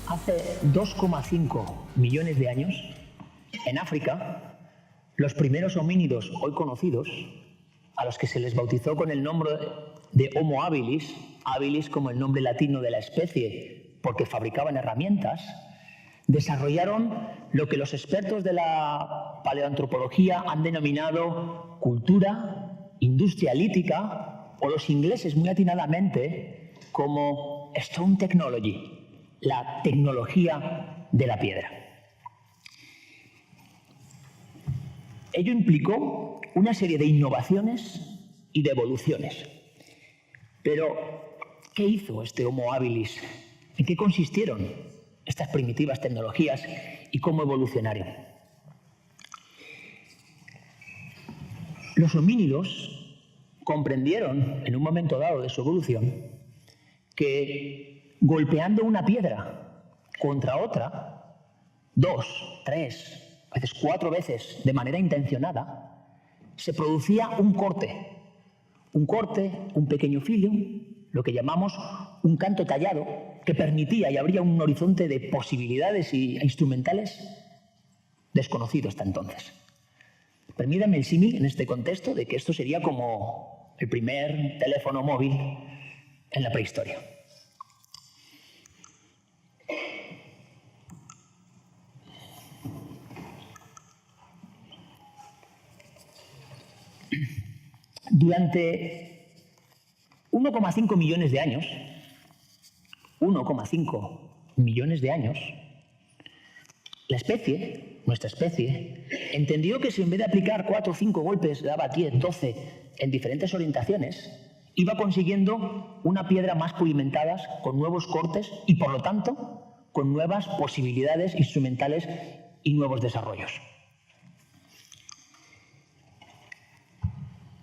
Hace 2,5 millones de años, en África, los primeros homínidos hoy conocidos, a los que se les bautizó con el nombre de Homo habilis, habilis como el nombre latino de la especie, porque fabricaban herramientas, desarrollaron lo que los expertos de la paleoantropología han denominado cultura, industria lítica, o los ingleses muy atinadamente como Stone Technology, la tecnología de la piedra. Ello implicó una serie de innovaciones y de evoluciones. Pero, ¿qué hizo este Homo habilis? ¿En qué consistieron estas primitivas tecnologías y cómo evolucionaron? Los homínidos comprendieron, en un momento dado de su evolución, que golpeando una piedra contra otra, 2, 3, a veces 4 veces de manera intencionada, se producía un corte, un pequeño filo, lo que llamamos un canto tallado, que permitía y abría un horizonte de posibilidades instrumentales desconocido hasta entonces. Permítanme el símil en este contexto de que esto sería como el primer teléfono móvil en la prehistoria. Durante 1,5 millones de años, 1,5 millones de años, la especie, nuestra especie, entendió que si en vez de aplicar 4 o 5 golpes daba 10, 12 en diferentes orientaciones, iba consiguiendo una piedra más pulimentadas, con nuevos cortes y, por lo tanto, con nuevas posibilidades instrumentales y nuevos desarrollos.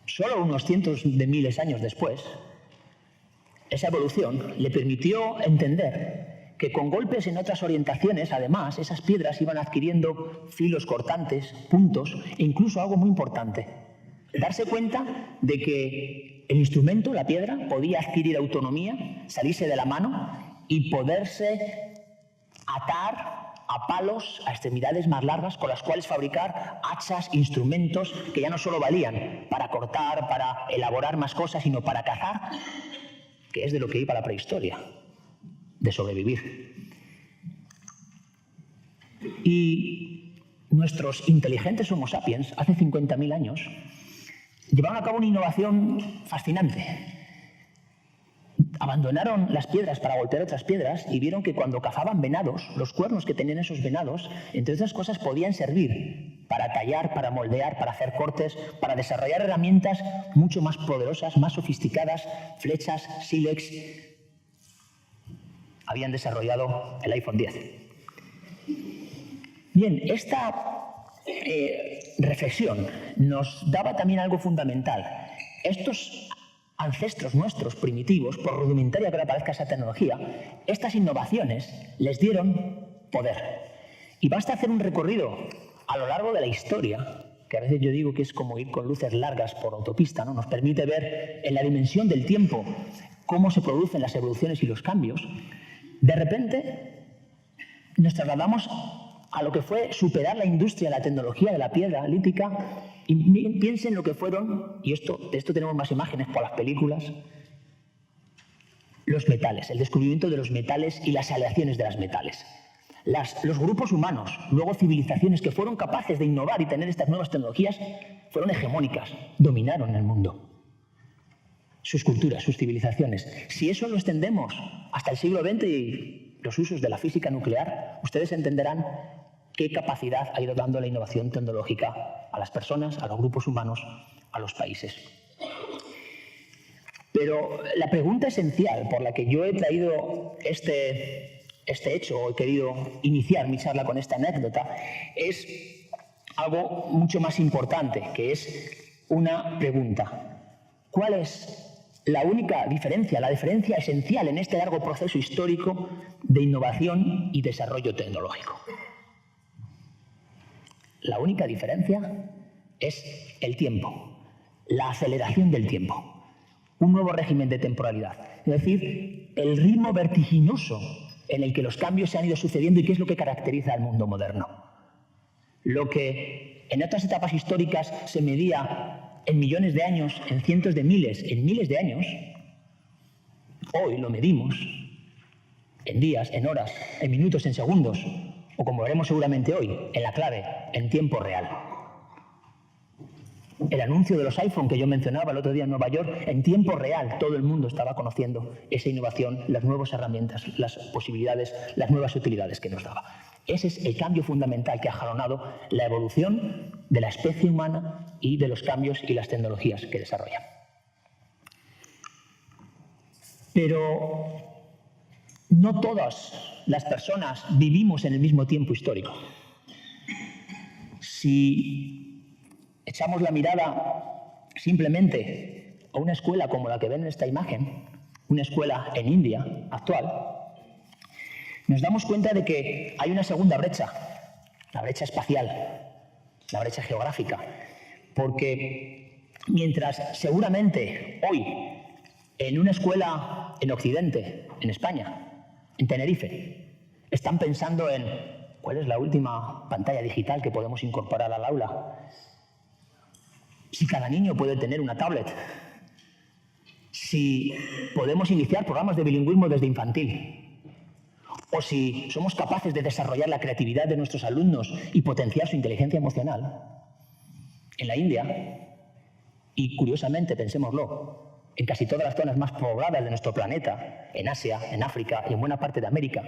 Solo unos cientos de miles de años después, esa evolución le permitió entender que con golpes en otras orientaciones, además, esas piedras iban adquiriendo filos cortantes, puntos e incluso algo muy importante, darse cuenta de que el instrumento, la piedra, podía adquirir autonomía, salirse de la mano y poderse atar a palos, a extremidades más largas con las cuales fabricar hachas, instrumentos que ya no solo valían para cortar, para elaborar más cosas, sino para cazar, que es de lo que iba la prehistoria, de sobrevivir. Y nuestros inteligentes Homo sapiens, hace 50.000 años, llevaron a cabo una innovación fascinante. Abandonaron las piedras para golpear otras piedras y vieron que cuando cazaban venados, los cuernos que tenían esos venados, entre otras cosas, podían servir para tallar, para moldear, para hacer cortes, para desarrollar herramientas mucho más poderosas, más sofisticadas, flechas, sílex. Habían desarrollado el iPhone X. Bien, esta reflexión nos daba también algo fundamental. Estos ancestros nuestros primitivos, por rudimentaria que ahora parezca esa tecnología, estas innovaciones les dieron poder. Y basta hacer un recorrido a lo largo de la historia, que a veces yo digo que es como ir con luces largas por autopista, ¿no? Nos permite ver en la dimensión del tiempo cómo se producen las evoluciones y los cambios. De repente nos trasladamos a lo que fue superar la industria, la tecnología de la piedra lítica, y piensen lo que fueron, y de esto tenemos más imágenes por las películas, los metales, el descubrimiento de los metales y las aleaciones de los metales. Los grupos humanos, luego civilizaciones que fueron capaces de innovar y tener estas nuevas tecnologías, fueron hegemónicas, dominaron el mundo. Sus culturas, sus civilizaciones. Si eso lo extendemos hasta el siglo XX y los usos de la física nuclear, ustedes entenderán qué capacidad ha ido dando la innovación tecnológica a las personas, a los grupos humanos, a los países. Pero la pregunta esencial por la que yo he traído este hecho, o he querido iniciar mi charla con esta anécdota, es algo mucho más importante, que es una pregunta. ¿Cuál es la única diferencia, la diferencia esencial en este largo proceso histórico de innovación y desarrollo tecnológico? La única diferencia es el tiempo, la aceleración del tiempo, un nuevo régimen de temporalidad. Es decir, el ritmo vertiginoso en el que los cambios se han ido sucediendo y qué es lo que caracteriza al mundo moderno. Lo que en otras etapas históricas se medía en millones de años, en cientos de miles, en miles de años, hoy lo medimos en días, en horas, en minutos, en segundos, o como veremos seguramente hoy, en la clave, en tiempo real. El anuncio de los iPhone que yo mencionaba el otro día en Nueva York, en tiempo real todo el mundo estaba conociendo esa innovación, las nuevas herramientas, las posibilidades, las nuevas utilidades que nos daba. Ese es el cambio fundamental que ha jalonado la evolución de la especie humana y de los cambios y las tecnologías que desarrolla. Pero no todas las personas vivimos en el mismo tiempo histórico. Si echamos la mirada simplemente a una escuela como la que ven en esta imagen, una escuela en India actual, nos damos cuenta de que hay una segunda brecha, la brecha espacial, la brecha geográfica, porque mientras seguramente hoy en una escuela en Occidente, en España, en Tenerife, están pensando en cuál es la última pantalla digital que podemos incorporar al aula, si cada niño puede tener una tablet, si podemos iniciar programas de bilingüismo desde infantil, o si somos capaces de desarrollar la creatividad de nuestros alumnos y potenciar su inteligencia emocional. En la India, y curiosamente, pensémoslo, en casi todas las zonas más pobladas de nuestro planeta, en Asia, en África y en buena parte de América,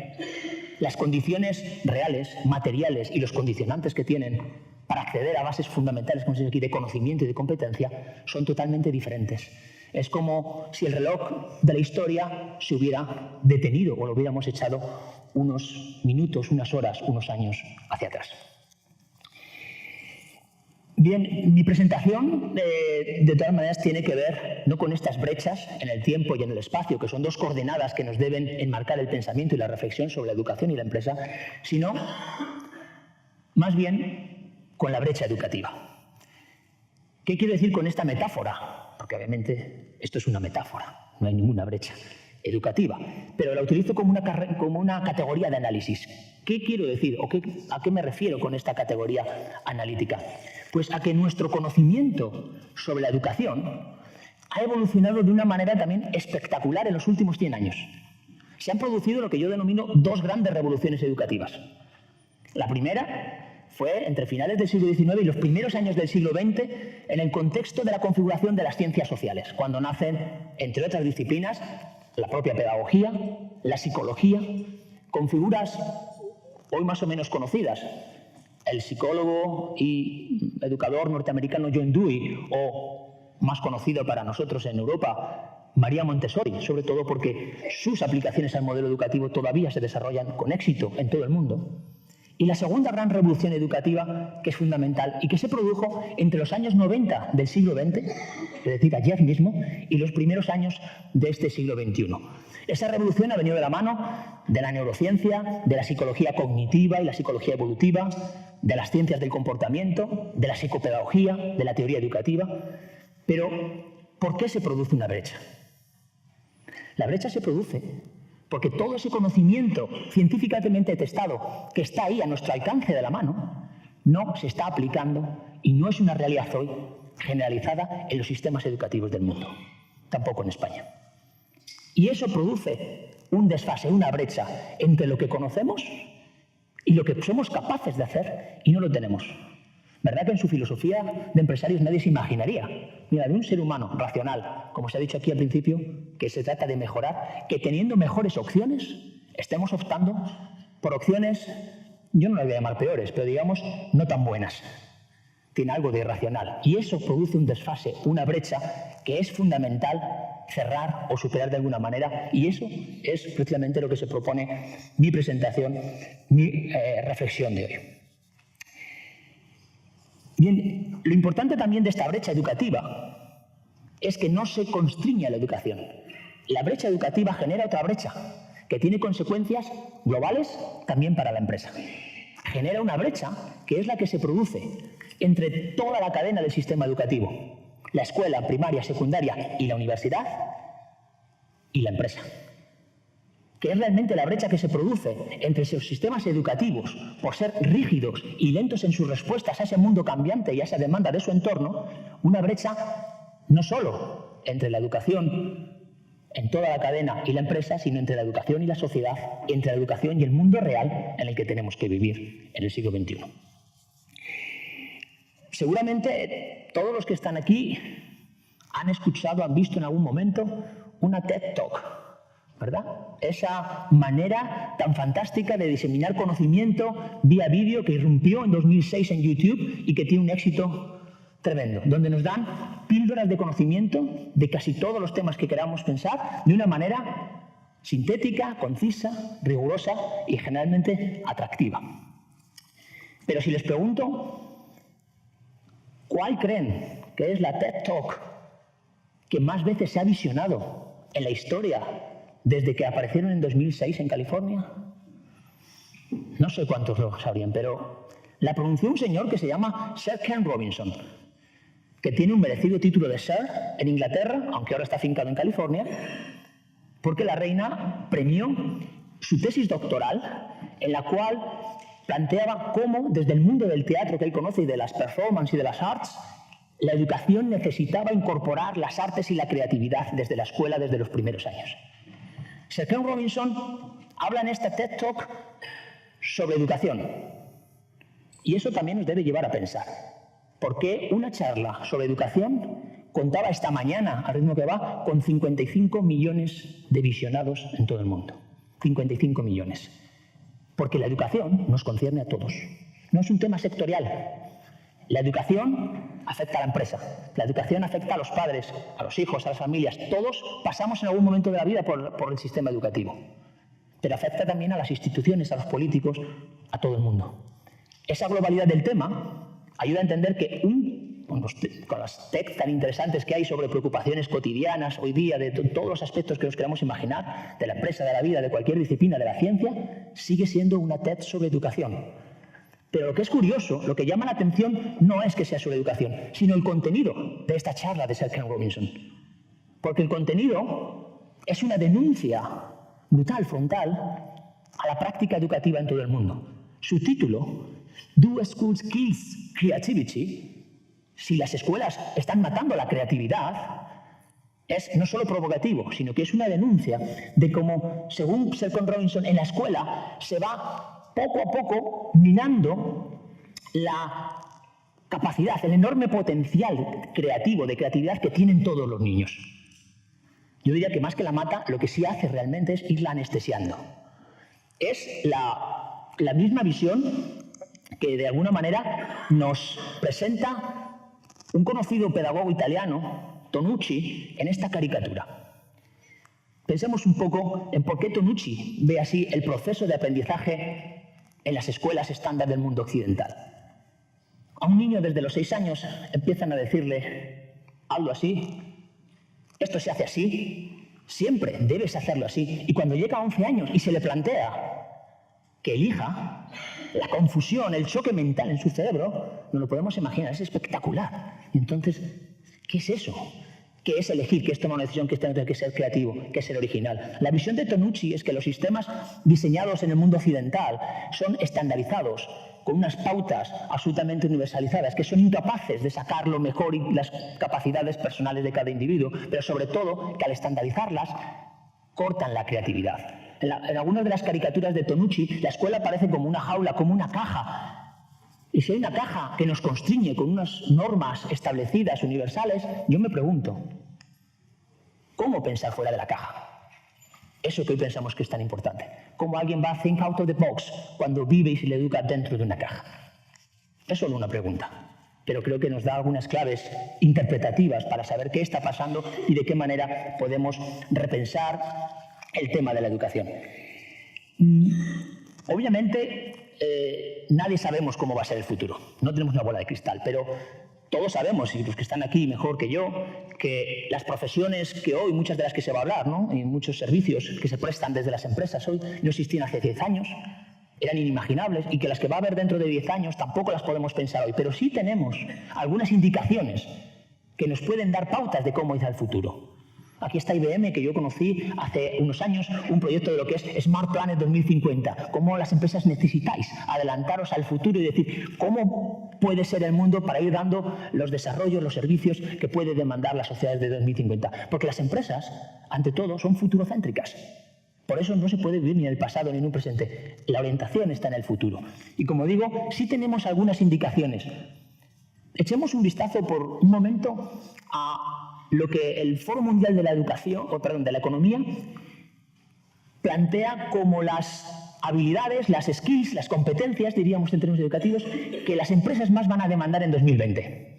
las condiciones reales, materiales y los condicionantes que tienen para acceder a bases fundamentales, como se dice aquí, de conocimiento y de competencia, son totalmente diferentes. Es como si el reloj de la historia se hubiera detenido o lo hubiéramos echado unos minutos, unas horas, unos años hacia atrás. Bien, mi presentación, de todas maneras, tiene que ver no con estas brechas en el tiempo y en el espacio, que son dos coordenadas que nos deben enmarcar el pensamiento y la reflexión sobre la educación y la empresa, sino más bien con la brecha educativa. ¿Qué quiero decir con esta metáfora? Porque obviamente esto es una metáfora, no hay ninguna brecha educativa, pero la utilizo como una categoría de análisis. ¿Qué quiero decir o a qué me refiero con esta categoría analítica? Pues a que nuestro conocimiento sobre la educación ha evolucionado de una manera también espectacular en los últimos 100 años. Se han producido lo que yo denomino dos grandes revoluciones educativas. La primera fue entre finales del siglo XIX y los primeros años del siglo XX en el contexto de la configuración de las ciencias sociales, cuando nacen, entre otras disciplinas, la propia pedagogía, la psicología, con figuras hoy más o menos conocidas, el psicólogo y educador norteamericano John Dewey, o más conocido para nosotros en Europa, María Montessori, sobre todo porque sus aplicaciones al modelo educativo todavía se desarrollan con éxito en todo el mundo. Y la segunda gran revolución educativa, que es fundamental y que se produjo entre los años 90 del siglo XX, es decir, ayer mismo, y los primeros años de este siglo XXI. Esa revolución ha venido de la mano de la neurociencia, de la psicología cognitiva y la psicología evolutiva, de las ciencias del comportamiento, de la psicopedagogía, de la teoría educativa. Pero, ¿por qué se produce una brecha? La brecha se produce porque todo ese conocimiento científicamente testado que está ahí a nuestro alcance de la mano no se está aplicando y no es una realidad hoy generalizada en los sistemas educativos del mundo, tampoco en España. Y eso produce un desfase, una brecha entre lo que conocemos y lo que somos capaces de hacer y no lo tenemos. ¿Verdad que en su filosofía de empresarios nadie se imaginaría, mira, de un ser humano racional, como se ha dicho aquí al principio, que se trata de mejorar, que teniendo mejores opciones, estemos optando por opciones, yo no las voy a llamar peores, pero digamos, no tan buenas? Tiene algo de irracional. Y eso produce un desfase, una brecha, que es fundamental cerrar o superar de alguna manera. Y eso es precisamente lo que se propone mi presentación, mi reflexión de hoy. Bien, lo importante también de esta brecha educativa es que no se constriña la educación. La brecha educativa genera otra brecha que tiene consecuencias globales también para la empresa. Genera una brecha que es la que se produce entre toda la cadena del sistema educativo, la escuela, primaria, secundaria y la universidad y la empresa. que es realmente la brecha que se produce entre sus sistemas educativos por ser rígidos y lentos en sus respuestas a ese mundo cambiante y a esa demanda de su entorno, una brecha no solo entre la educación en toda la cadena y la empresa, sino entre la educación y la sociedad, entre la educación y el mundo real en el que tenemos que vivir en el siglo XXI. Seguramente todos los que están aquí han escuchado, han visto en algún momento una TED Talk, ¿verdad? Esa manera tan fantástica de diseminar conocimiento vía vídeo que irrumpió en 2006 en YouTube y que tiene un éxito tremendo, donde nos dan píldoras de conocimiento de casi todos los temas que queramos pensar de una manera sintética, concisa, rigurosa y generalmente atractiva. Pero si les pregunto, ¿cuál creen que es la TED Talk que más veces se ha visionado en la historia desde que aparecieron en 2006 en California? No sé cuántos lo sabrían, pero la pronunció un señor que se llama Sir Ken Robinson, que tiene un merecido título de Sir en Inglaterra, aunque ahora está afincado en California, porque la reina premió su tesis doctoral en la cual planteaba cómo, desde el mundo del teatro que él conoce y de las performances y de las arts, la educación necesitaba incorporar las artes y la creatividad desde la escuela, desde los primeros años. Sir Ken Robinson habla en esta TED Talk sobre educación. Y eso también nos debe llevar a pensar. ¿Por qué una charla sobre educación contaba esta mañana, al ritmo que va, con 55 millones de visionados en todo el mundo? 55 millones. Porque la educación nos concierne a todos. No es un tema sectorial. La educación afecta a la empresa. La educación afecta a los padres, a los hijos, a las familias. Todos pasamos en algún momento de la vida por el sistema educativo. Pero afecta también a las instituciones, a los políticos, a todo el mundo. Esa globalidad del tema ayuda a entender que con las TED tan interesantes que hay sobre preocupaciones cotidianas hoy día, de todos los aspectos que nos queramos imaginar, de la empresa, de la vida, de cualquier disciplina, de la ciencia, sigue siendo una TED sobre educación. Pero lo que es curioso, lo que llama la atención no es que sea sobre educación, sino el contenido de esta charla de Sir Ken Robinson. Porque el contenido es una denuncia brutal, frontal, a la práctica educativa en todo el mundo. Su título, Do Schools Kill Creativity? Si las escuelas están matando la creatividad, es no solo provocativo, sino que es una denuncia de cómo, según Sir Ken Robinson, en la escuela se va poco a poco minando la capacidad, el enorme potencial creativo, de creatividad que tienen todos los niños. Yo diría que más que la mata, lo que sí hace realmente es irla anestesiando. Es la misma visión que de alguna manera nos presenta un conocido pedagogo italiano, Tonucci, en esta caricatura. Pensemos un poco en por qué Tonucci ve así el proceso de aprendizaje en las escuelas estándar del mundo occidental. A un niño desde los 6 años empiezan a decirle algo así, esto se hace así, siempre debes hacerlo así. Y cuando llega a 11 años y se le plantea que elija, la confusión, el choque mental en su cerebro, no lo podemos imaginar, es espectacular. Y entonces, ¿qué es eso? ¿Qué es elegir? ¿Qué es tomar una decisión? ¿Qué es tener que ser creativo? ¿Qué es ser original? La visión de Tonucci es que los sistemas diseñados en el mundo occidental son estandarizados, con unas pautas absolutamente universalizadas, que son incapaces de sacar lo mejor y las capacidades personales de cada individuo, pero sobre todo que al estandarizarlas cortan la creatividad. En algunas de las caricaturas de Tonucci, la escuela parece como una jaula, como una caja. Y si hay una caja que nos constriñe con unas normas establecidas, universales, yo me pregunto, ¿cómo pensar fuera de la caja? Eso que hoy pensamos que es tan importante. ¿Cómo alguien va a think out of the box cuando vive y se le educa dentro de una caja? Es solo una pregunta, pero creo que nos da algunas claves interpretativas para saber qué está pasando y de qué manera podemos repensar el tema de la educación. Obviamente, nadie sabemos cómo va a ser el futuro. No tenemos una bola de cristal, pero todos sabemos, y los que están aquí mejor que yo, que las profesiones que hoy, muchas de las que se va a hablar, ¿no? Y muchos servicios que se prestan desde las empresas hoy, no existían hace 10 años, eran inimaginables, y que las que va a haber dentro de 10 años tampoco las podemos pensar hoy. Pero sí tenemos algunas indicaciones que nos pueden dar pautas de cómo irá el futuro. Aquí está IBM, que yo conocí hace unos años, un proyecto de lo que es Smart Planet 2050. Cómo las empresas necesitáis adelantaros al futuro y decir cómo puede ser el mundo para ir dando los desarrollos, los servicios que puede demandar las sociedades de 2050. Porque las empresas, ante todo, son futurocéntricas. Por eso no se puede vivir ni en el pasado ni en un presente. La orientación está en el futuro. Y como digo, sí tenemos algunas indicaciones. Echemos un vistazo por un momento a lo que el Foro Mundial de la Educación, de la Economía, plantea como las habilidades, las skills, las competencias, diríamos en términos educativos, que las empresas más van a demandar en 2020.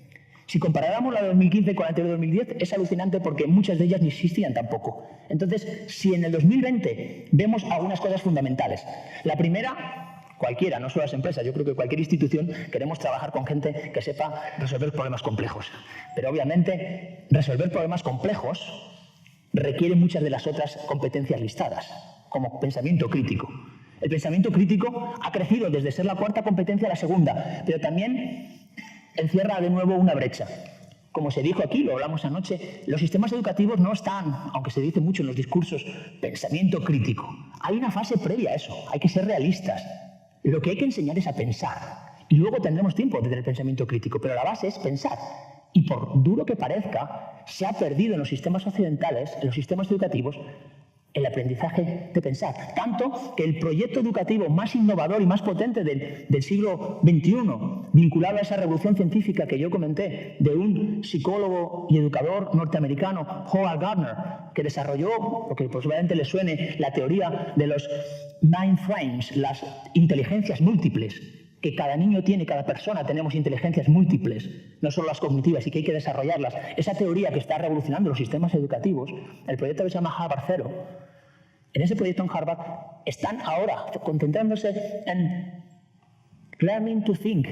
Si comparáramos la de 2015 con la anterior de 2010, es alucinante porque muchas de ellas ni existían tampoco. Entonces, si en el 2020 vemos algunas cosas fundamentales. La primera, cualquiera, no solo las empresas, yo creo que cualquier institución queremos trabajar con gente que sepa resolver problemas complejos. Pero obviamente, resolver problemas complejos requiere muchas de las otras competencias listadas, como pensamiento crítico. El pensamiento crítico ha crecido desde ser la cuarta competencia a la segunda, pero también encierra de nuevo una brecha. Como se dijo aquí, lo hablamos anoche, los sistemas educativos no están, aunque se dice mucho en los discursos, pensamiento crítico. Hay una fase previa a eso, hay que ser realistas. Lo que hay que enseñar es a pensar. Y luego tendremos tiempo de tener pensamiento crítico, pero la base es pensar. Y por duro que parezca, se ha perdido en los sistemas occidentales, en los sistemas educativos, el aprendizaje de pensar. Tanto que el proyecto educativo más innovador y más potente del siglo XXI, vinculado a esa revolución científica que yo comenté, de un psicólogo y educador norteamericano, Howard Gardner, que desarrolló, lo que posiblemente le suene, la teoría de los mind frames, las inteligencias múltiples, que cada niño tiene, cada persona tenemos inteligencias múltiples, no solo las cognitivas, y que hay que desarrollarlas. Esa teoría que está revolucionando los sistemas educativos, el proyecto que se llama Harvard Zero, en ese proyecto en Harvard están ahora concentrándose en learning to think.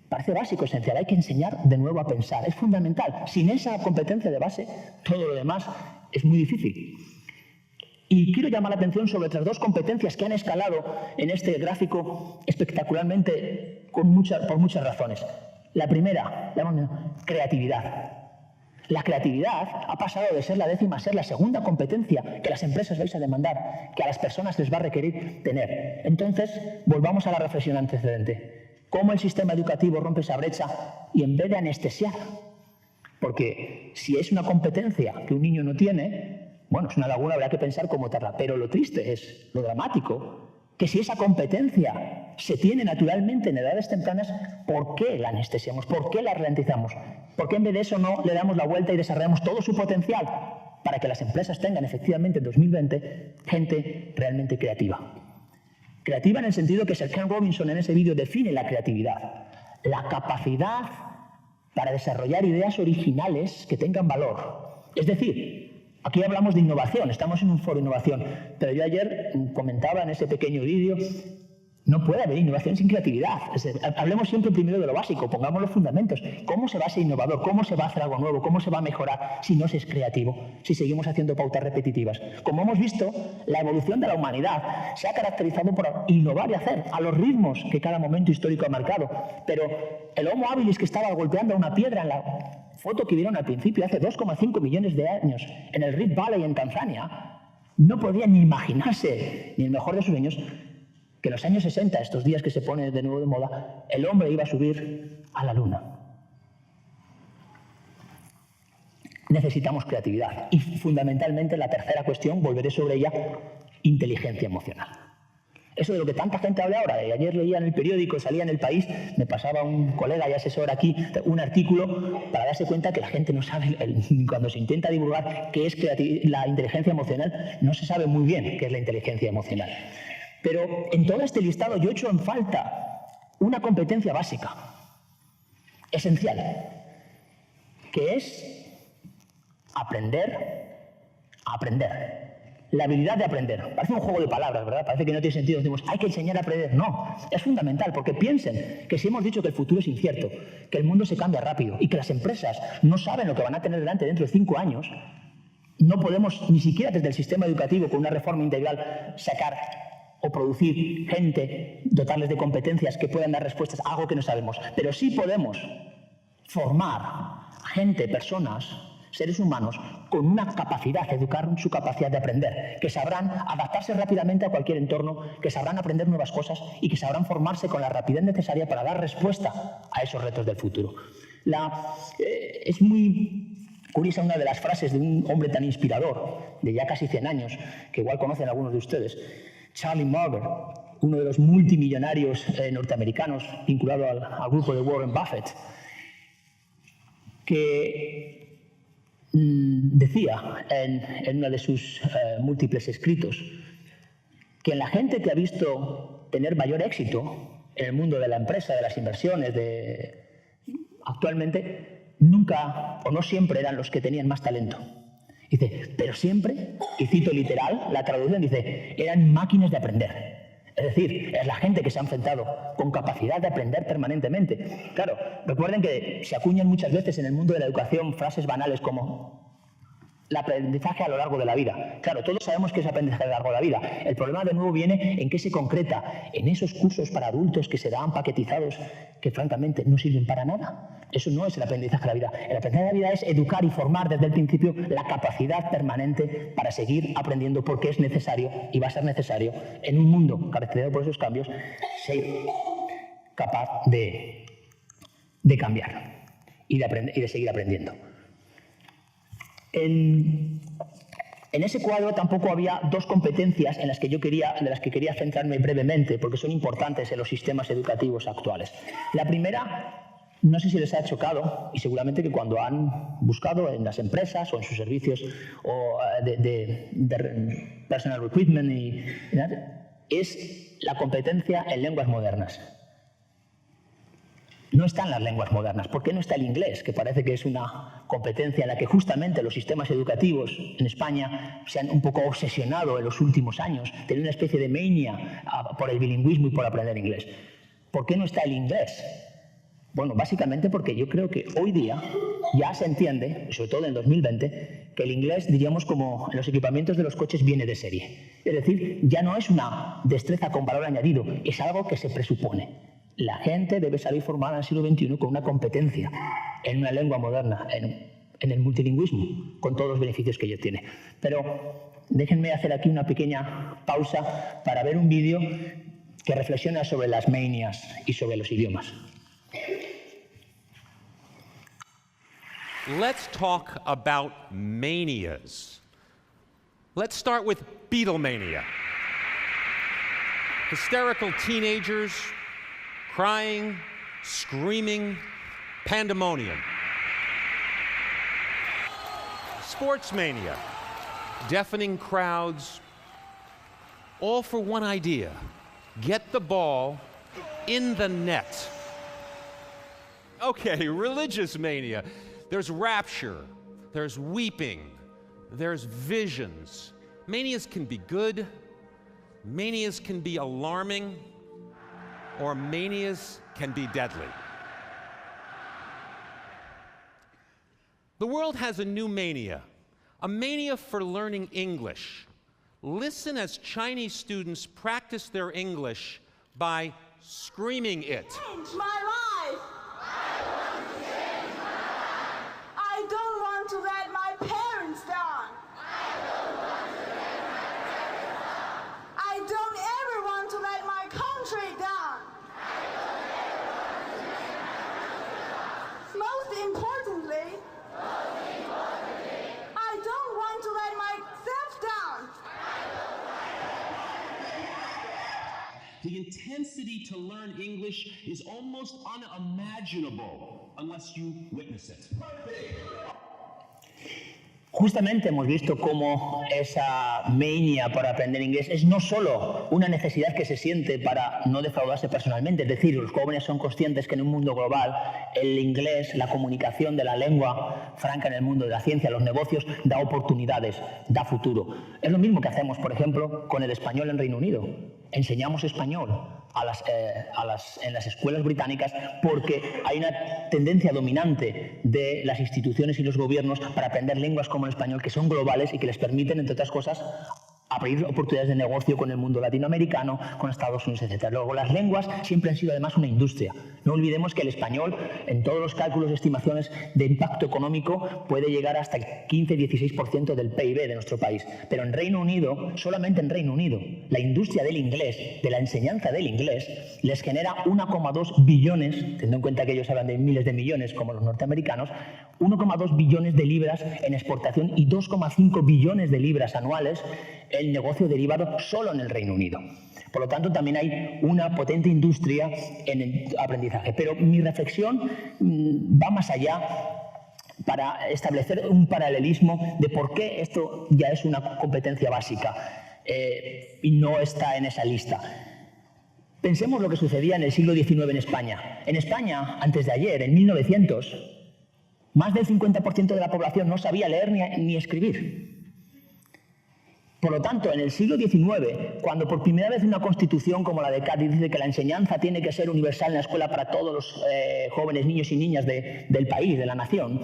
Parece básico, esencial, hay que enseñar de nuevo a pensar, es fundamental. Sin esa competencia de base, todo lo demás es muy difícil. Y quiero llamar la atención sobre otras dos competencias que han escalado en este gráfico espectacularmente por muchas razones. La primera, creatividad. La creatividad ha pasado de ser la décima a ser la segunda competencia que las empresas vais a demandar, que a las personas les va a requerir tener. Entonces, volvamos a la reflexión antecedente. ¿Cómo el sistema educativo rompe esa brecha y en vez de anestesiar? Porque si es una competencia que un niño no tiene, bueno, es una laguna, habrá que pensar cómo tarda. Pero lo triste es, lo dramático, que si esa competencia se tiene naturalmente en edades tempranas, ¿por qué la anestesiamos? ¿Por qué la ralentizamos? ¿Por qué en vez de eso no le damos la vuelta y desarrollamos todo su potencial para que las empresas tengan efectivamente en 2020 gente realmente creativa? Creativa en el sentido que Sir Ken Robinson en ese vídeo define la creatividad. La capacidad para desarrollar ideas originales que tengan valor. Es decir, aquí hablamos de innovación, estamos en un foro de innovación, pero yo ayer comentaba en ese pequeño vídeo, no puede haber innovación sin creatividad. Hablemos siempre primero de lo básico, pongamos los fundamentos. ¿Cómo se va a ser innovador? ¿Cómo se va a hacer algo nuevo? ¿Cómo se va a mejorar si no se es creativo? Si seguimos haciendo pautas repetitivas. Como hemos visto, la evolución de la humanidad se ha caracterizado por innovar y hacer a los ritmos que cada momento histórico ha marcado. Pero el Homo habilis que estaba golpeando a una piedra en la foto que vieron al principio, hace 2,5 millones de años, en el Rift Valley, en Tanzania, no podía ni imaginarse, ni el mejor de sus sueños, que en los años 60, estos días que se pone de nuevo de moda, el hombre iba a subir a la luna. Necesitamos creatividad. Y fundamentalmente la tercera cuestión, volveré sobre ella, inteligencia emocional. Eso de lo que tanta gente habla ahora. Ayer leía en el periódico, salía en El País, me pasaba un colega y asesor aquí un artículo para darse cuenta que la gente no sabe, cuando se intenta divulgar qué es la inteligencia emocional, no se sabe muy bien qué es la inteligencia emocional. Pero en todo este listado yo echo en falta una competencia básica, esencial, que es aprender a aprender. La habilidad de aprender. Parece un juego de palabras, ¿verdad? Parece que no tiene sentido. Decimos, hay que enseñar a aprender. No, es fundamental, porque piensen que si hemos dicho que el futuro es incierto, que el mundo se cambia rápido y que las empresas no saben lo que van a tener delante dentro de 5 años, no podemos ni siquiera desde el sistema educativo, con una reforma integral, sacar o producir gente, dotarles de competencias que puedan dar respuestas a algo que no sabemos. Pero sí podemos formar gente, personas seres humanos con una capacidad, educar su capacidad de aprender, que sabrán adaptarse rápidamente a cualquier entorno, que sabrán aprender nuevas cosas y que sabrán formarse con la rapidez necesaria para dar respuesta a esos retos del futuro. Es muy curiosa una de las frases de un hombre tan inspirador, de ya casi 100 años, que igual conocen algunos de ustedes, Charlie Munger, uno de los multimillonarios norteamericanos vinculado al grupo de Warren Buffett, que decía en uno de sus múltiples escritos que la gente que ha visto tener mayor éxito en el mundo de la empresa, de las inversiones, actualmente, nunca o no siempre eran los que tenían más talento. Dice, pero siempre, y cito literal, la traducción dice, eran máquinas de aprender. Es decir, es la gente que se ha enfrentado con capacidad de aprender permanentemente. Claro, recuerden que se acuñan muchas veces en el mundo de la educación frases banales como el aprendizaje a lo largo de la vida. Claro, todos sabemos que es aprendizaje a lo largo de la vida. El problema de nuevo viene en qué se concreta en esos cursos para adultos que se dan paquetizados que francamente no sirven para nada. Eso no es el aprendizaje de la vida. El aprendizaje de la vida es educar y formar desde el principio la capacidad permanente para seguir aprendiendo porque es necesario y va a ser necesario en un mundo caracterizado por esos cambios ser capaz de cambiar y de seguir aprendiendo. En ese cuadro tampoco había dos competencias de las que quería centrarme brevemente, porque son importantes en los sistemas educativos actuales. La primera, no sé si les ha chocado, y seguramente que cuando han buscado en las empresas o en sus servicios de personal recruitment, es la competencia en lenguas modernas. No están las lenguas modernas. ¿Por qué no está el inglés? Que parece que es una competencia en la que justamente los sistemas educativos en España se han un poco obsesionado en los últimos años, tienen una especie de mania por el bilingüismo y por aprender inglés. ¿Por qué no está el inglés? Bueno, básicamente porque yo creo que hoy día ya se entiende, sobre todo en 2020, que el inglés, diríamos, como en los equipamientos de los coches, viene de serie. Es decir, ya no es una destreza con valor añadido, es algo que se presupone. La gente debe salir formada en el siglo XXI con una competencia en una lengua moderna, en el multilingüismo, con todos los beneficios que ello tiene. Pero déjenme hacer aquí una pequeña pausa para ver un vídeo que reflexiona sobre las manias y sobre los idiomas. Let's talk about manias. Let's start with Beatlemania. Hysterical teenagers, crying, screaming, pandemonium. Sports mania, deafening crowds, all for one idea: get the ball in the net. Okay, religious mania. There's rapture, there's weeping, there's visions. Manias can be good, manias can be alarming, or manias can be deadly. The world has a new mania, a mania for learning English. Listen as Chinese students practice their English by screaming it. Change my life. I want to change my life. I don't want to let my parents down. I don't want to let my parents down. I don't ever want to let my country down. I don't ever want to let my country down. Most importantly, I don't want to let myself down. The intensity to learn English is almost unimaginable unless you witness it. Justamente hemos visto cómo esa mania por aprender inglés es no solo una necesidad que se siente para no defraudarse personalmente, es decir, los jóvenes son conscientes que en un mundo global el inglés, la comunicación de la lengua franca en el mundo de la ciencia, los negocios, da oportunidades, da futuro. Es lo mismo que hacemos, por ejemplo, con el español en Reino Unido. Enseñamos español en las escuelas británicas porque hay una tendencia dominante de las instituciones y los gobiernos para aprender lenguas como el español que son globales y que les permiten, entre otras cosas, abrir oportunidades de negocio con el mundo latinoamericano, con Estados Unidos, etc. Luego, las lenguas siempre han sido además una industria. No olvidemos que el español, en todos los cálculos y estimaciones de impacto económico, puede llegar hasta el 15-16% del PIB de nuestro país. Pero en Reino Unido, solamente en Reino Unido, la industria del inglés, de la enseñanza del inglés, les genera 1,2 billones, teniendo en cuenta que ellos hablan de miles de millones como los norteamericanos, 1,2 billones de libras en exportación y 2,5 billones de libras anuales el negocio derivado solo en el Reino Unido. Por lo tanto, también hay una potente industria en el aprendizaje. Pero mi reflexión va más allá para establecer un paralelismo de por qué esto ya es una competencia básica y no está en esa lista. Pensemos lo que sucedía en el siglo XIX en España. En España, antes de ayer, en 1900, más del 50% de la población no sabía leer ni escribir. Por lo tanto, en el siglo XIX, cuando por primera vez una constitución como la de Cádiz dice que la enseñanza tiene que ser universal en la escuela para todos los jóvenes, niños y niñas del país, de la nación,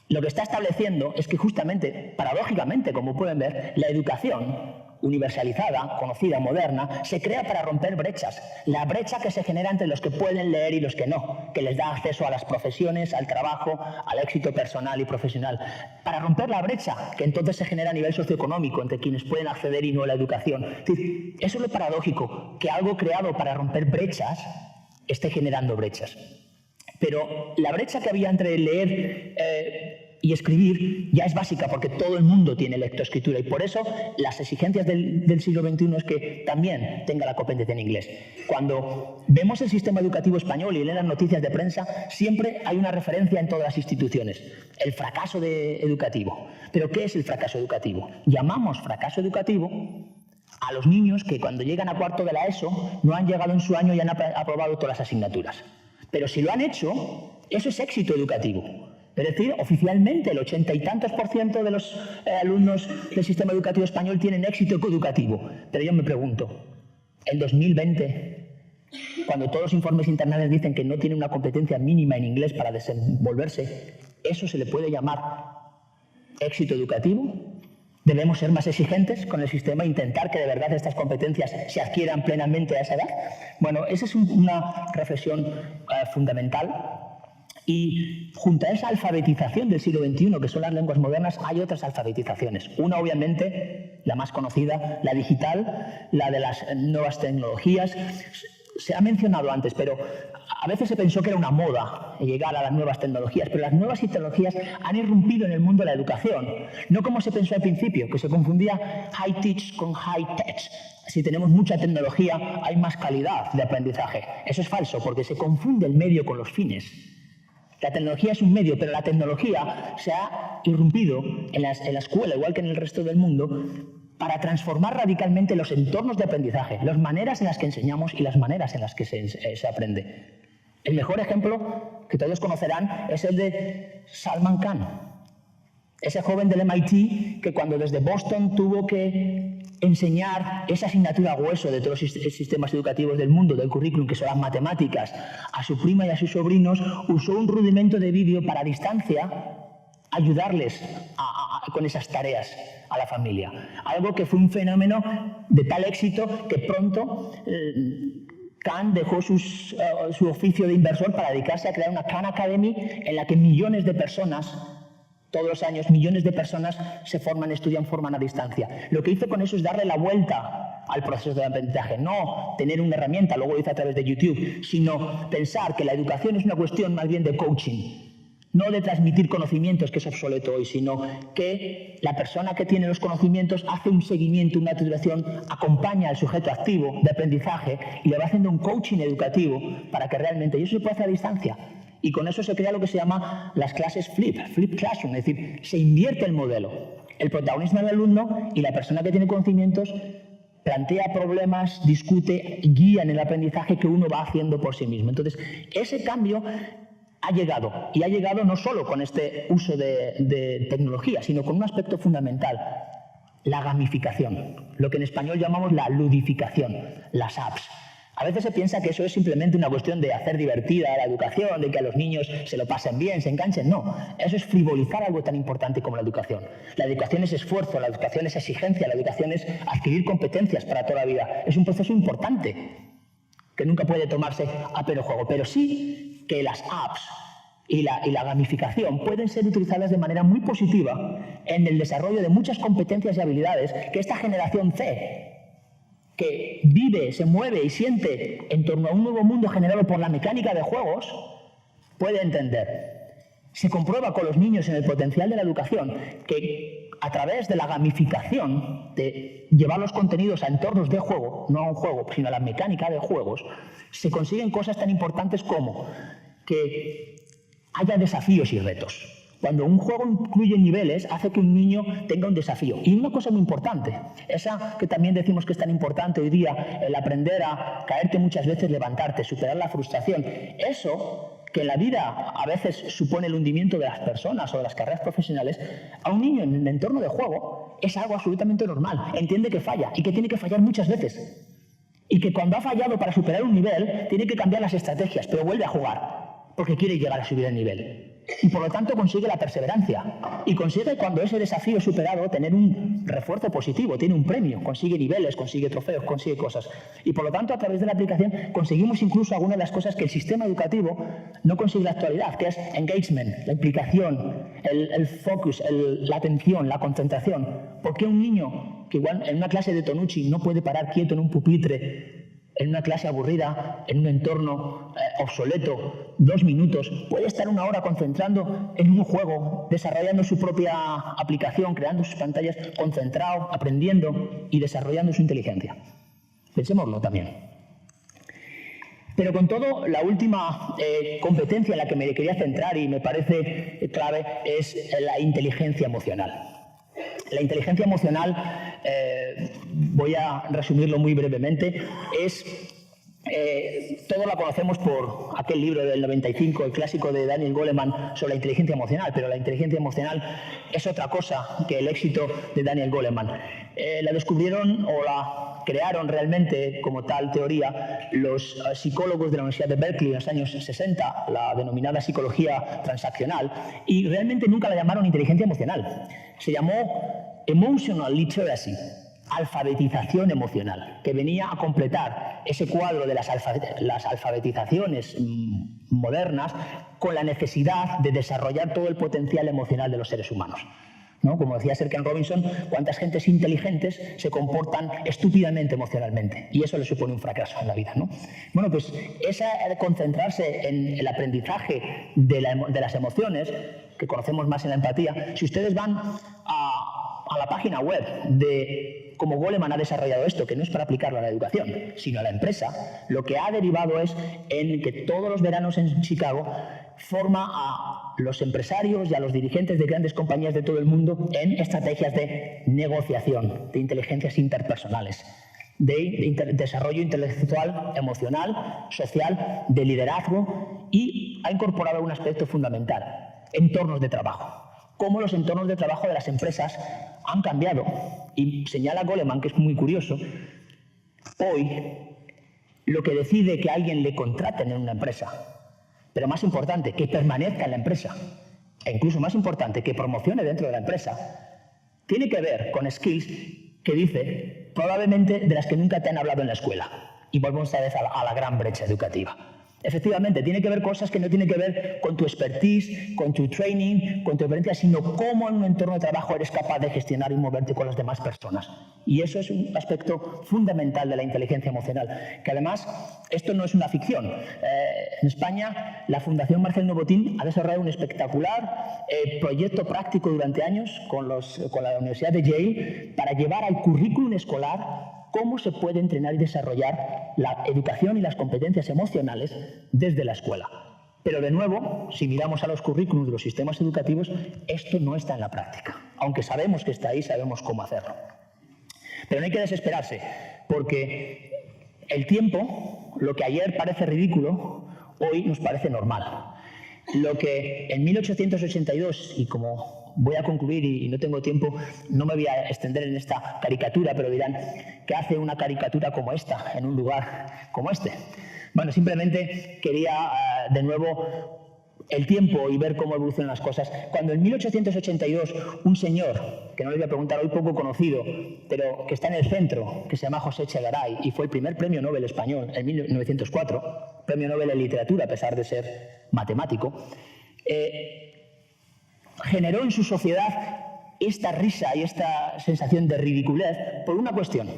lo que está estableciendo es que justamente, paradójicamente, como pueden ver, la educación universalizada, conocida, moderna, se crea para romper brechas. La brecha que se genera entre los que pueden leer y los que no, que les da acceso a las profesiones, al trabajo, al éxito personal y profesional. Para romper la brecha que entonces se genera a nivel socioeconómico entre quienes pueden acceder y no a la educación. Es decir, eso es lo paradójico, que algo creado para romper brechas esté generando brechas. Pero la brecha que había entre leer y escribir ya es básica porque todo el mundo tiene lectoescritura y por eso las exigencias del siglo XXI es que también tenga la competencia en inglés. Cuando vemos el sistema educativo español y leen las noticias de prensa, siempre hay una referencia en todas las instituciones, el fracaso educativo. ¿Pero qué es el fracaso educativo? Llamamos fracaso educativo a los niños que cuando llegan a cuarto de la ESO no han llegado en su año y han aprobado todas las asignaturas. Pero si lo han hecho, eso es éxito educativo. Es decir, oficialmente el 80 y tantos % de los alumnos del sistema educativo español tienen éxito educativo. Pero yo me pregunto, en 2020, cuando todos los informes internacionales dicen que no tienen una competencia mínima en inglés para desenvolverse, ¿eso se le puede llamar éxito educativo? ¿Debemos ser más exigentes con el sistema e intentar que de verdad estas competencias se adquieran plenamente a esa edad? Bueno, esa es una reflexión fundamental. Y junto a esa alfabetización del siglo XXI, que son las lenguas modernas, hay otras alfabetizaciones. Una, obviamente, la más conocida, la digital, la de las nuevas tecnologías. Se ha mencionado antes, pero a veces se pensó que era una moda llegar a las nuevas tecnologías, pero las nuevas tecnologías han irrumpido en el mundo de la educación. No como se pensó al principio, que se confundía high teach con high tech. Si tenemos mucha tecnología, hay más calidad de aprendizaje. Eso es falso, porque se confunde el medio con los fines. La tecnología es un medio, pero la tecnología se ha irrumpido en la escuela, igual que en el resto del mundo, para transformar radicalmente los entornos de aprendizaje, las maneras en las que enseñamos y las maneras en las que se aprende. El mejor ejemplo que todos conocerán es el de Salman Khan, ese joven del MIT que cuando desde Boston tuvo que enseñar esa asignatura hueso de todos los sistemas educativos del mundo, del currículum, que son las matemáticas, a su prima y a sus sobrinos, usó un rudimento de vídeo para a distancia ayudarles con esas tareas a la familia. Algo que fue un fenómeno de tal éxito que pronto Khan dejó su oficio de inversor para dedicarse a crear una Khan Academy en la que millones de personas, todos los años, millones de personas se forman, estudian, forman a distancia. Lo que hizo con eso es darle la vuelta al proceso de aprendizaje, no tener una herramienta, luego lo hizo a través de YouTube, sino pensar que la educación es una cuestión más bien de coaching, no de transmitir conocimientos, que es obsoleto hoy, sino que la persona que tiene los conocimientos hace un seguimiento, una tutelación, acompaña al sujeto activo de aprendizaje y le va haciendo un coaching educativo para que realmente, y eso se puede hacer a distancia. Y con eso se crea lo que se llama las clases flip classroom, es decir, se invierte el modelo. El protagonismo del alumno y la persona que tiene conocimientos plantea problemas, discute, guía en el aprendizaje que uno va haciendo por sí mismo. Entonces, ese cambio ha llegado, y ha llegado no solo con este uso de tecnología, sino con un aspecto fundamental, la gamificación, lo que en español llamamos la ludificación, las apps. A veces se piensa que eso es simplemente una cuestión de hacer divertida la educación, de que a los niños se lo pasen bien, se enganchen. No, eso es frivolizar algo tan importante como la educación. La educación es esfuerzo, la educación es exigencia, la educación es adquirir competencias para toda la vida. Es un proceso importante que nunca puede tomarse a pleno juego, pero sí que las apps y la gamificación pueden ser utilizadas de manera muy positiva en el desarrollo de muchas competencias y habilidades que esta generación C, que vive, se mueve y siente en torno a un nuevo mundo generado por la mecánica de juegos, puede entender. Se comprueba con los niños en el potencial de la educación que a través de la gamificación, de llevar los contenidos a entornos de juego, no a un juego, sino a la mecánica de juegos, se consiguen cosas tan importantes como que haya desafíos y retos. Cuando un juego incluye niveles, hace que un niño tenga un desafío. Y una cosa muy importante, esa que también decimos que es tan importante hoy día, el aprender a caerte muchas veces, levantarte, superar la frustración. Eso, que en la vida a veces supone el hundimiento de las personas o de las carreras profesionales, a un niño en el entorno de juego es algo absolutamente normal. Entiende que falla y que tiene que fallar muchas veces. Y que cuando ha fallado para superar un nivel, tiene que cambiar las estrategias, pero vuelve a jugar, porque quiere llegar a subir el nivel. Y por lo tanto consigue la perseverancia. Y consigue, cuando ese desafío es superado, tener un refuerzo positivo, tiene un premio, consigue niveles, consigue trofeos, consigue cosas. Y por lo tanto, a través de la aplicación, conseguimos incluso algunas de las cosas que el sistema educativo no consigue en la actualidad, que es engagement, la implicación, el focus, la atención, la concentración. ¿Por qué un niño que igual en una clase de Tonucci no puede parar quieto en un pupitre, en una clase aburrida, en un entorno obsoleto, 2 minutos, puede estar 1 hora concentrando en un juego, desarrollando su propia aplicación, creando sus pantallas, concentrado, aprendiendo y desarrollando su inteligencia? Pensémoslo también. Pero con todo, la última competencia en la que me quería centrar y me parece clave es la inteligencia emocional. La inteligencia emocional, voy a resumirlo muy brevemente, todos la conocemos por aquel libro del 95, el clásico de Daniel Goleman sobre la inteligencia emocional, pero la inteligencia emocional es otra cosa que el éxito de Daniel Goleman. La descubrieron o la crearon realmente como tal teoría los psicólogos de la Universidad de Berkeley en los años 60, la denominada psicología transaccional, y realmente nunca la llamaron inteligencia emocional. Se llamó Emotional Literacy, alfabetización emocional, que venía a completar ese cuadro de las alfabetizaciones modernas con la necesidad de desarrollar todo el potencial emocional de los seres humanos, ¿no? Como decía Sir Ken Robinson, cuántas gentes inteligentes se comportan estúpidamente emocionalmente, y eso le supone un fracaso en la vida, ¿no? Bueno, pues concentrarse en el aprendizaje de las emociones, que conocemos más en la empatía. Si ustedes van a la página web de cómo Goleman ha desarrollado esto, que no es para aplicarlo a la educación, sino a la empresa, lo que ha derivado es en que todos los veranos en Chicago forma a los empresarios y a los dirigentes de grandes compañías de todo el mundo en estrategias de negociación, de inteligencias interpersonales, de desarrollo intelectual, emocional, social, de liderazgo, y ha incorporado un aspecto fundamental: entornos de trabajo. Cómo los entornos de trabajo de las empresas han cambiado. Y señala Goleman, que es muy curioso, hoy lo que decide que alguien le contraten en una empresa, pero más importante, que permanezca en la empresa, e incluso más importante, que promocione dentro de la empresa, tiene que ver con skills que dice probablemente de las que nunca te han hablado en la escuela. Y volvemos otra vez a la gran brecha educativa. Efectivamente, tiene que ver cosas que no tienen que ver con tu expertise, con tu training, con tu experiencia, sino cómo en un entorno de trabajo eres capaz de gestionar y moverte con las demás personas. Y eso es un aspecto fundamental de la inteligencia emocional, que además esto no es una ficción. En España, la Fundación Marcel Novotin ha desarrollado un espectacular proyecto práctico durante años con la Universidad de Yale para llevar al currículum escolar cómo se puede entrenar y desarrollar la educación y las competencias emocionales desde la escuela. Pero de nuevo, si miramos a los currículums de los sistemas educativos, esto no está en la práctica. Aunque sabemos que está ahí, sabemos cómo hacerlo. Pero no hay que desesperarse, porque el tiempo, lo que ayer parece ridículo, hoy nos parece normal. Lo que en 1882, y como voy a concluir y no tengo tiempo, no me voy a extender en esta caricatura, pero dirán, ¿qué hace una caricatura como esta en un lugar como este? Bueno, simplemente quería de nuevo el tiempo y ver cómo evolucionan las cosas. Cuando en 1882 un señor, que no les voy a preguntar hoy, poco conocido, pero que está en el centro, que se llama José Echegaray, y fue el primer premio Nobel español en 1904, premio Nobel en literatura a pesar de ser matemático, generó en su sociedad esta risa y esta sensación de ridiculez por una cuestión.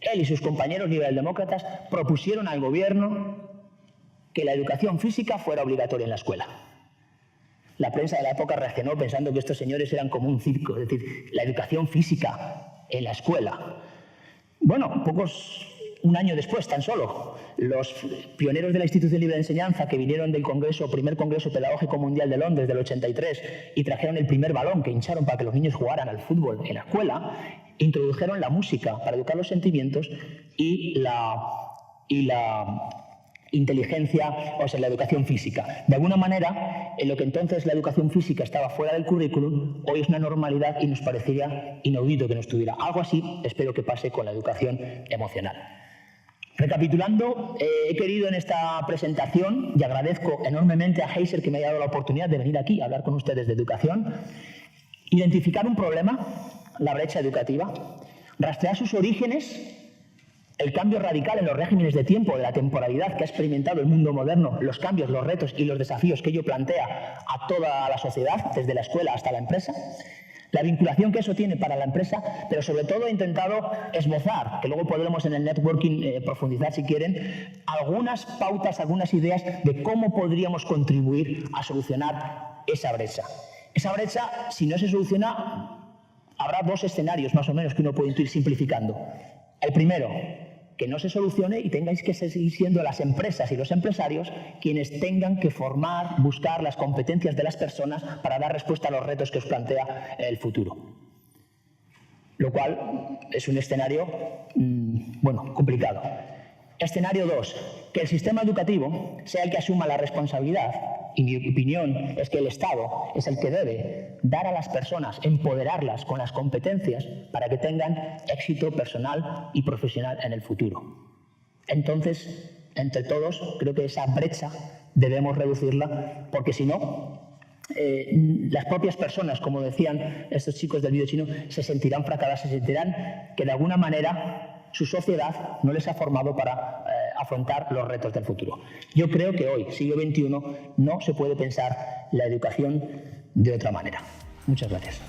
Él y sus compañeros liberaldemócratas propusieron al gobierno que la educación física fuera obligatoria en la escuela. La prensa de la época reaccionó pensando que estos señores eran como un circo, es decir, la educación física en la escuela. Bueno, un año después, tan solo, los pioneros de la Institución Libre de Enseñanza que vinieron del primer Congreso Pedagógico Mundial de Londres del 83 y trajeron el primer balón que hincharon para que los niños jugaran al fútbol en la escuela, introdujeron la música para educar los sentimientos y la inteligencia, o sea, la educación física. De alguna manera, en lo que entonces la educación física estaba fuera del currículum, hoy es una normalidad y nos parecería inaudito que no estuviera. Algo así espero que pase con la educación emocional. Recapitulando, he querido en esta presentación, y agradezco enormemente a Heiser que me haya dado la oportunidad de venir aquí a hablar con ustedes de educación, identificar un problema, la brecha educativa, rastrear sus orígenes, el cambio radical en los regímenes de tiempo, de la temporalidad que ha experimentado el mundo moderno, los cambios, los retos y los desafíos que ello plantea a toda la sociedad, desde la escuela hasta la empresa, la vinculación que eso tiene para la empresa, pero sobre todo he intentado esbozar, que luego podremos en el networking profundizar si quieren, algunas pautas, algunas ideas de cómo podríamos contribuir a solucionar esa brecha. Esa brecha, si no se soluciona, habrá dos escenarios más o menos que uno puede ir simplificando. El primero, que no se solucione y tengáis que seguir siendo las empresas y los empresarios quienes tengan que formar, buscar las competencias de las personas para dar respuesta a los retos que os plantea el futuro. Lo cual es un escenario, complicado. Escenario 2, que el sistema educativo sea el que asuma la responsabilidad, y mi opinión es que el Estado es el que debe dar a las personas, empoderarlas con las competencias para que tengan éxito personal y profesional en el futuro. Entonces, entre todos, creo que esa brecha debemos reducirla, porque si no, las propias personas, como decían estos chicos del vídeo chino, se sentirán fracasadas, se sentirán que de alguna manera su sociedad no les ha formado para afrontar los retos del futuro. Yo creo que hoy, siglo XXI, no se puede pensar la educación de otra manera. Muchas gracias.